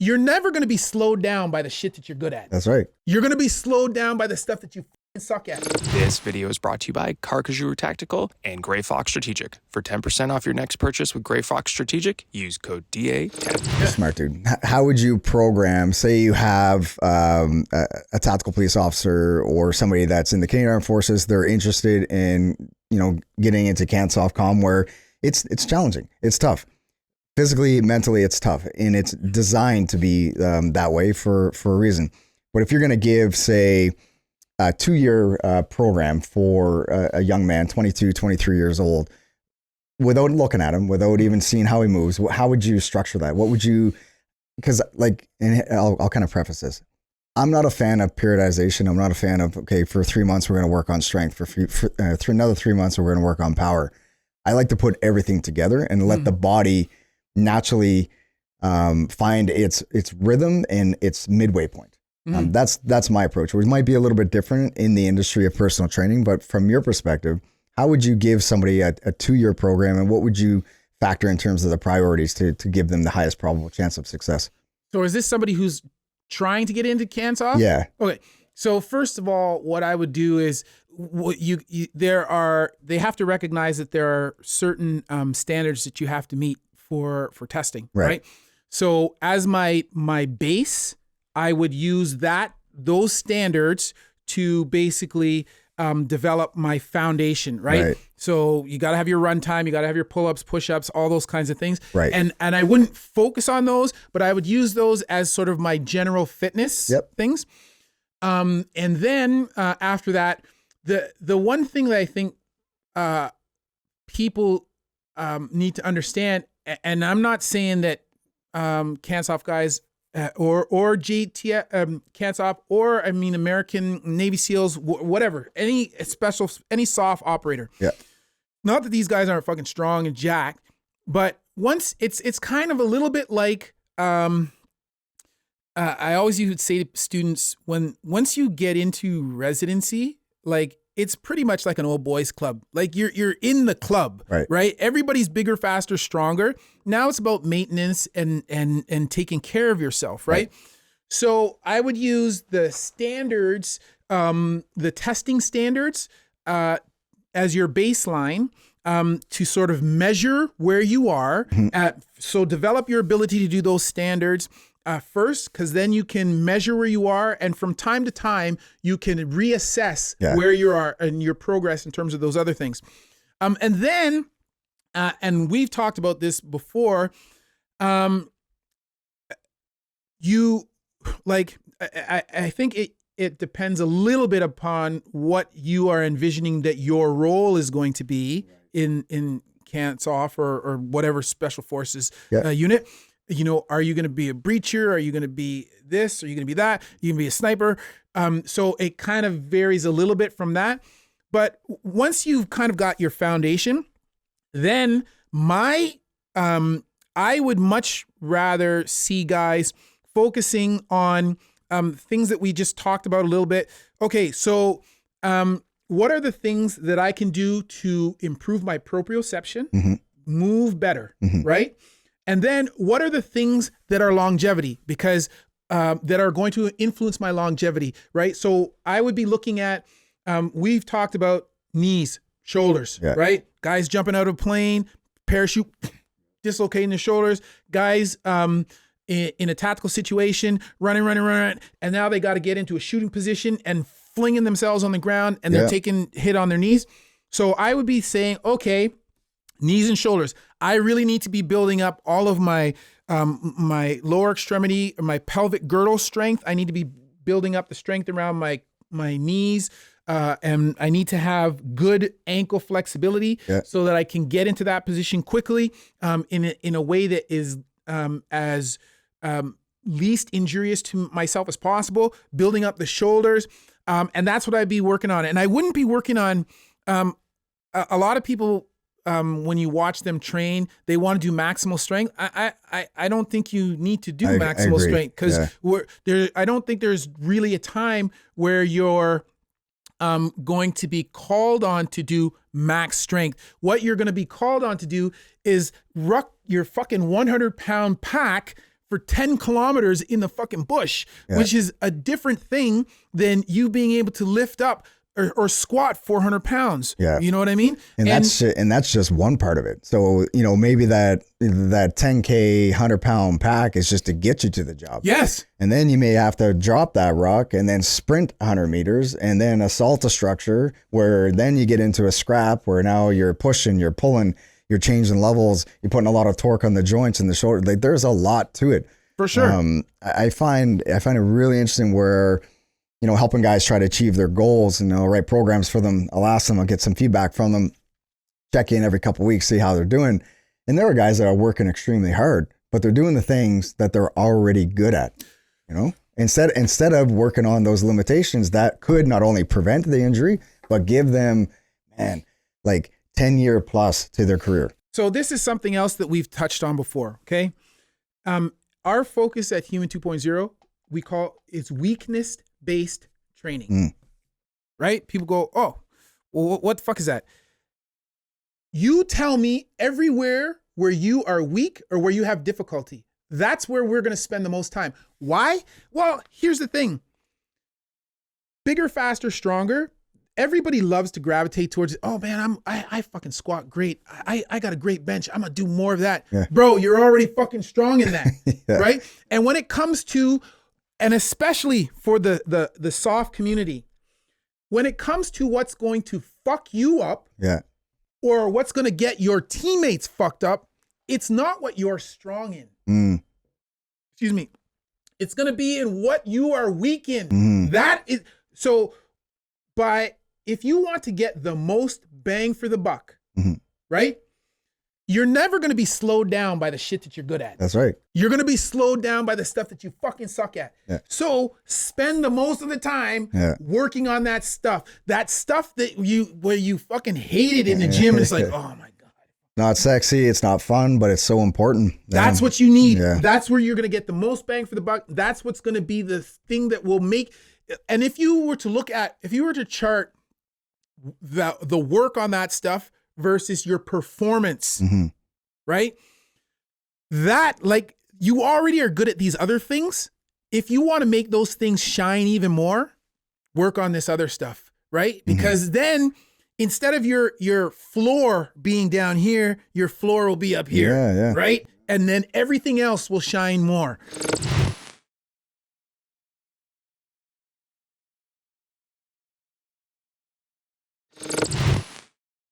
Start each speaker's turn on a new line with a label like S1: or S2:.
S1: you're never going to be slowed down by the shit that you're good at.
S2: That's right.
S1: You're going to be slowed down by the stuff that you suck at.
S3: This video is brought to you by Carcajou Tactical and Grey Fox Strategic. For 10% off your next purchase with Grey Fox Strategic, use code DA10.
S2: Smart dude. How would you program, say you have a tactical police officer or somebody that's in the Canadian Armed Forces, they're interested in, getting into CANSOFCOM, where it's challenging. It's tough. Physically, mentally, it's tough. And it's designed to be that way for a reason. But if you're going to give, say, a 2-year program for a young man, 22, 23 years old, without looking at him, without even seeing how he moves, how would you structure that? What would you, because and I'll kind of preface this. I'm not a fan of periodization. I'm not a fan of, okay, for 3 months, we're going to work on strength. For another 3 months, we're going to work on power. I like to put everything together and let the body naturally find its rhythm and its midway point. That's my approach, which might be a little bit different in the industry of personal training. But from your perspective, how would you give somebody a 2-year program, and what would you factor in terms of the priorities to give them the highest probable chance of success?
S1: So is this somebody who's trying to get into CANSOF?
S2: Yeah.
S1: Okay. So first of all, what I would do is they have to recognize that there are certain standards that you have to meet for testing, right? So as my base, I would use those standards to basically develop my foundation, right? So you got to have your run time, you got to have your pull-ups, push-ups, all those kinds of things.
S2: Right.
S1: And I wouldn't focus on those, but I would use those as sort of my general fitness things. And then after that, the one thing that I think people need to understand, and I'm not saying that CANSOF guys or JTF CANSOF, or American Navy SEALs, whatever, any SOF operator. Yeah. Not that these guys aren't fucking strong and jacked, but once it's kind of a little bit like I always used to say to students, once you get into residency, like it's pretty much like an old boys club. Like you're in the club, right? Everybody's bigger, faster, stronger. Now it's about maintenance and taking care of yourself, right? So I would use the standards, the testing standards, as your baseline, to sort of measure where you are at. So develop your ability to do those standards first, because then you can measure where you are, and from time to time you can reassess where you are and your progress in terms of those other things. And then, and we've talked about this before, I think it depends a little bit upon what you are envisioning that your role is going to be in CANSOF or whatever special forces unit. Are you going to be a breacher? Are you going to be this? Are you going to be that? You can be a sniper. So it kind of varies a little bit from that. But once you've kind of got your foundation, then I would much rather see guys focusing on things that we just talked about a little bit. Okay, so what are the things that I can do to improve my proprioception, move better, right? And then what are the things that are longevity, because that are going to influence my longevity, right? So I would be looking at, we've talked about knees, shoulders, right? Guys jumping out of a plane, parachute, dislocating the shoulders, guys in a tactical situation, running, and now they got to get into a shooting position and flinging themselves on the ground, and they're taking hit on their knees. So I would be saying, okay, knees and shoulders. I really need to be building up all of my my lower extremity, or my pelvic girdle strength. I need to be building up the strength around my knees, and I need to have good ankle flexibility so that I can get into that position quickly, in a way that is as least injurious to myself as possible. Building up the shoulders, and that's what I'd be working on. And I wouldn't be working on a lot of people. When you watch them train, they want to do maximal strength. I don't think you need to do maximal strength, because I don't think there's really a time where you're going to be called on to do max strength. What you're going to be called on to do is ruck your fucking 100-pound pack for 10 kilometers in the fucking bush, which is a different thing than you being able to lift up or squat 400 pounds.
S2: Yeah.
S1: You know what I mean?
S2: And that's just one part of it. So, maybe that 10K 100-pound pack is just to get you to the job.
S1: Yes.
S2: And then you may have to drop that rock and then sprint 100 meters and then assault a structure where then you get into a scrap where now you're pushing, you're pulling, you're changing levels, you're putting a lot of torque on the joints and the shoulder. Like there's a lot to it.
S1: For sure.
S2: I find it really interesting where, helping guys try to achieve their goals and write programs for them. I'll ask them, I'll get some feedback from them, check in every couple of weeks, see how they're doing. And there are guys that are working extremely hard, but they're doing the things that they're already good at, instead of working on those limitations that could not only prevent the injury, but give them, 10-year plus to their career.
S1: So this is something else that we've touched on before. Okay. Our focus at Human 2.0, we call it's weakness-based training, right? People go, oh, well, what the fuck is that? You tell me everywhere where you are weak or where you have difficulty. That's where we're going to spend the most time. Why? Well, here's the thing. Bigger, faster, stronger. Everybody loves to gravitate towards, oh man, I fucking squat great. I got a great bench. I'm gonna do more of that. Yeah. Bro, you're already fucking strong in that. Right? And when it comes to, and especially for the soft community, when it comes to what's going to fuck you up, or what's gonna get your teammates fucked up, it's not what you're strong in. Excuse me. It's gonna be in what you are weak in. That is so if you want to get the most bang for the buck, right? You're never going to be slowed down by the shit that you're good at.
S2: That's right.
S1: You're going to be slowed down by the stuff that you fucking suck at. Yeah. So spend the most of the time working on that stuff that where you fucking hate it in the gym. And it's like, oh my God.
S2: Not sexy. It's not fun, but it's so important.
S1: That's what you need. Yeah. That's where you're going to get the most bang for the buck. That's what's going to be the thing that will make, and if you were to chart the work on that stuff versus your performance, right? That, like, you already are good at these other things. If you want to make those things shine even more, work on this other stuff, right? Because then instead of your floor being down here, your floor will be up here, right? And then everything else will shine more.